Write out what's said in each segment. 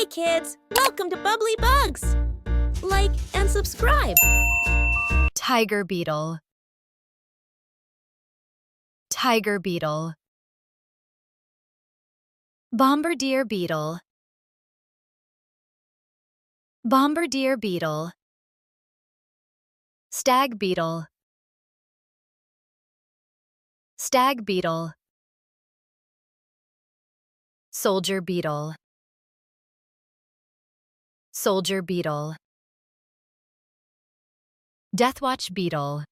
kids! Welcome to Bubbly Bugs! Like and subscribe! Tiger beetle. Tiger beetle. Bombardier beetle. Bombardier beetle. Stag beetle. Stag beetle. Soldier beetle. Soldier beetle. Deathwatch beetle.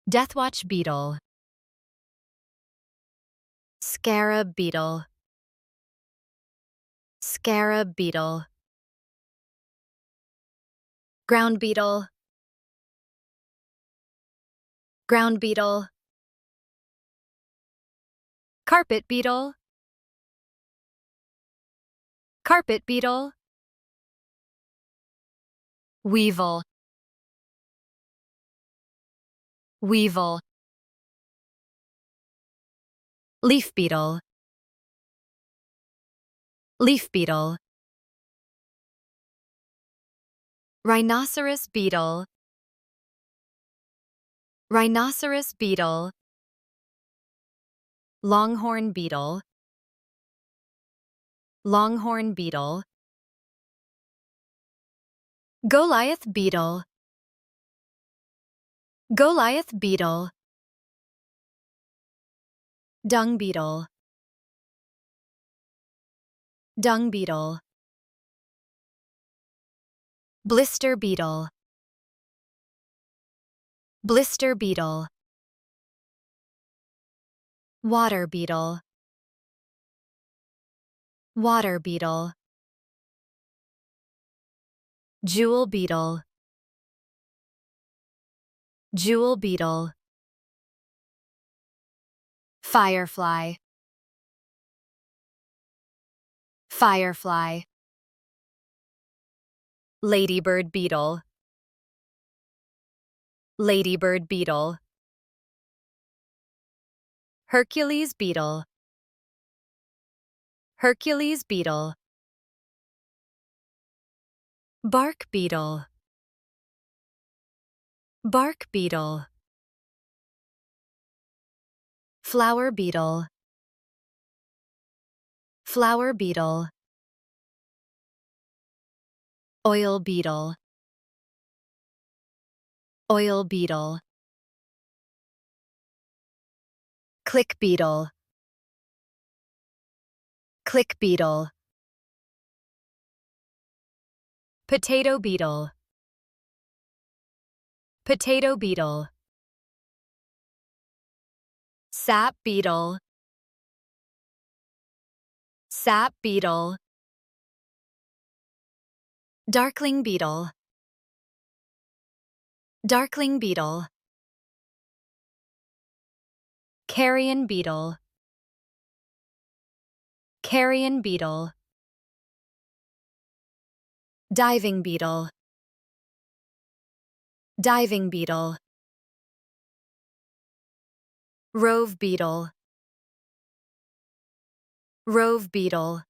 Deathwatch beetle. Scarab beetle. Scarab beetle. Ground beetle. Ground beetle. Carpet beetle. Carpet beetle. Weevil. Weevil. Leaf beetle. Leaf beetle. Rhinoceros beetle. Rhinoceros beetle. Longhorn beetle. Longhorn beetle. Goliath beetle. Goliath beetle. Dung beetle. Dung beetle. Blister beetle. Blister beetle. Water beetle. Water beetle. Jewel beetle. Jewel beetle. Firefly. Firefly. Ladybird beetle. Ladybird beetle. Hercules beetle. Hercules beetle. Bark beetle. Bark beetle. Flower beetle. Flower beetle. Oil beetle. Oil beetle. Click beetle. Click beetle. Potato beetle. Potato beetle. Sap beetle. Sap beetle. Darkling beetle. Darkling beetle. Carrion beetle. Carrion beetle. Diving beetle. Diving beetle. Rove beetle. Rove beetle.